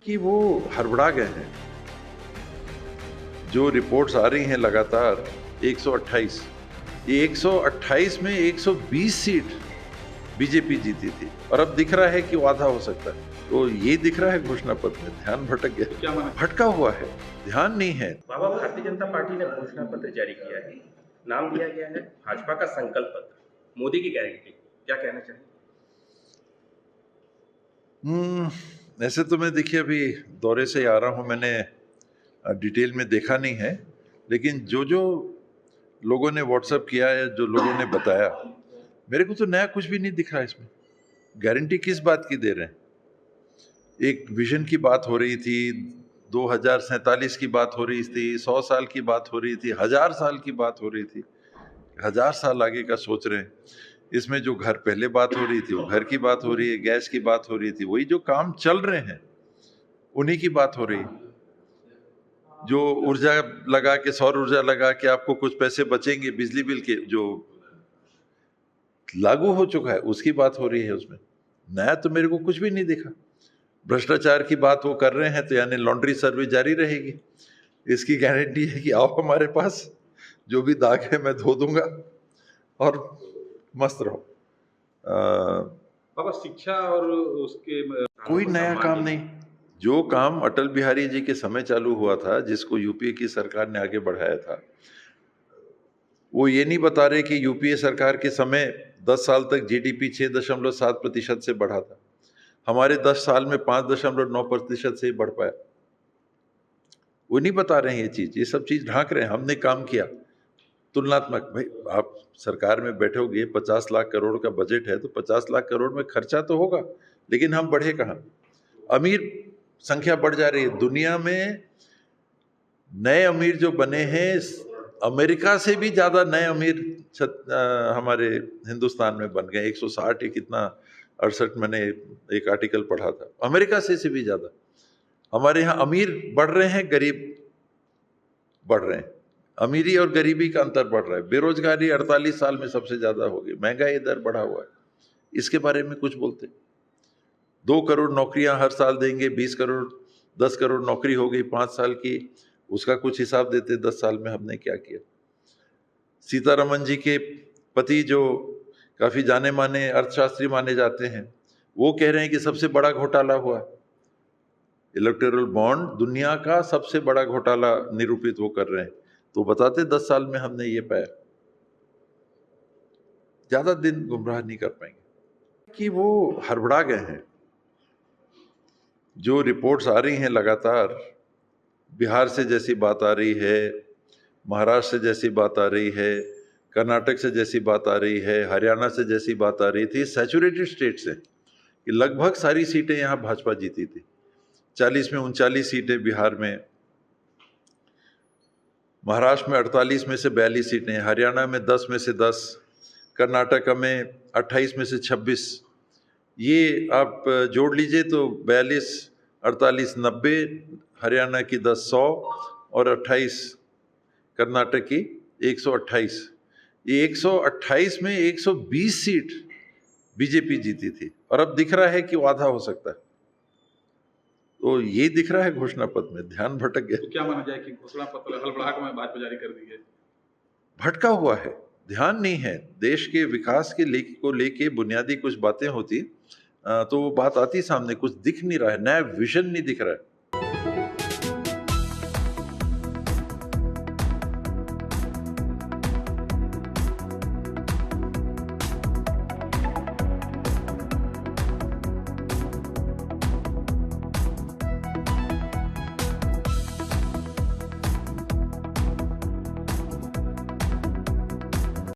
कि वो हड़बड़ा गए हैं। जो रिपोर्ट्स आ रही हैं लगातार 128, ये 128 में 120 सीट बीजेपी जीती थी और अब दिख रहा है कि वो आधा हो सकता है। तो ये दिख रहा है घोषणा पत्र में, ध्यान भटक गया, क्या माना? भटका हुआ है, ध्यान नहीं है। बाबा, भारतीय जनता पार्टी ने घोषणा पत्र जारी किया है, नाम दिया गया है भाजपा का संकल्प पत्र, मोदी की गारंटी, क्या कहना चाहिए? ऐसे तो मैं देखिए अभी दौरे से आ रहा हूँ, मैंने डिटेल में देखा नहीं है, लेकिन जो जो लोगों ने व्हाट्सएप किया है, जो लोगों ने बताया, मेरे को तो नया कुछ भी नहीं दिख रहा है इसमें। गारंटी किस बात की दे रहे हैं? एक विजन की बात हो रही थी, 2047 की बात हो रही थी, 100 साल की बात हो रही थी, 1000 साल की बात हो रही थी, 1000 साल आगे का सोच रहे हैं। इसमें जो घर पहले बात हो रही थी वो घर की बात हो रही है, गैस की बात हो रही थी, वही जो काम चल रहे हैं उन्हीं की बात हो रही है। जो ऊर्जा लगा के, सौर ऊर्जा लगा के आपको कुछ पैसे बचेंगे बिजली बिल के, जो लागू हो चुका है उसकी बात हो रही है। उसमें नया तो मेरे को कुछ भी नहीं दिखा। भ्रष्टाचार की बात वो कर रहे हैं तो यानी लॉन्ड्री सर्विस जारी रहेगी, इसकी गारंटी है कि आओ हमारे पास, जो भी दाग है मैं धो दूंगा और मस्त रहो। बाबा, शिक्षा और उसके कोई नया काम नहीं। जो काम अटल बिहारी जी के समय चालू हुआ था, जिसको यूपीए की सरकार ने आगे बढ़ाया था, वो ये नहीं बता रहे कि यूपीए सरकार के समय 10 साल तक जीडीपी 6.7% से बढ़ा था, हमारे 10 साल में 5.9% से ही बढ़ पाया। वो नहीं बता रहे हैं ये चीज, ये सब चीज ढांक रहे हैं। हमने काम किया तुलनात्मक। भाई आप सरकार में बैठोगे, 50 लाख करोड़ का बजट है तो 50 लाख करोड़ में खर्चा तो होगा, लेकिन हम बढ़े कहाँ? अमीर संख्या बढ़ जा रही है। दुनिया में नए अमीर जो बने हैं, अमेरिका से भी ज्यादा नए अमीर हमारे हिंदुस्तान में बन गए। 160 कितना 68 मैंने एक आर्टिकल पढ़ा था, अमेरिका से भी ज्यादा। हमारे यहाँ अमीर बढ़ रहे हैं, गरीब बढ़ रहे हैं। अमीरी और गरीबी का अंतर बढ़ रहा है। बेरोजगारी 48 साल में सबसे ज्यादा हो गई। महंगाई दर बढ़ा हुआ है। इसके बारे में कुछ बोलते? 2 करोड़ नौकरियां हर साल देंगे, 20 करोड़ 10 करोड़ नौकरी हो गई 5 साल की, उसका कुछ हिसाब देते 10 साल में हमने क्या किया। सीतारमन जी के पति जो काफी जाने माने अर्थशास्त्री माने जाते हैं, वो कह रहे हैं कि सबसे बड़ा घोटाला हुआ। इलेक्टोरल बॉन्ड दुनिया का सबसे बड़ा घोटाला निरूपित वो कर रहे हैं, तो बताते 10 साल में हमने ये पाया। ज्यादा दिन गुमराह नहीं कर पाएंगे कि वो हड़बड़ा गए हैं। जो रिपोर्ट्स आ रही हैं लगातार, बिहार से जैसी बात आ रही है, महाराष्ट्र से जैसी बात आ रही है, कर्नाटक से जैसी बात आ रही है, हरियाणा से जैसी बात आ रही थी, सैचुरेटेड स्टेट से, कि लगभग सारी सीटें यहाँ भाजपा जीती थी। 40 में 39 सीटें बिहार में, महाराष्ट्र में 48 में से 42 सीटें, हरियाणा में 10 में से 10, कर्नाटक में 28 में से 26। ये आप जोड़ लीजिए तो 42, 48, 90, हरियाणा की 10, 100 और 28 कर्नाटक की 128। ये 128 में 120 सीट बीजेपी जीती थी और अब दिख रहा है कि वो आधा हो सकता है। तो ये दिख रहा है घोषणा पत्र में, ध्यान भटक गया। तो क्या माना जाए कि घोषणा पत्र हड़बड़ाहट में भाजपा जारी कर दी है? भटका हुआ है, ध्यान नहीं है। देश के विकास के को लेके बुनियादी कुछ बातें होती तो वो बात आती सामने, कुछ दिख नहीं रहा है, नया विजन नहीं दिख रहा है।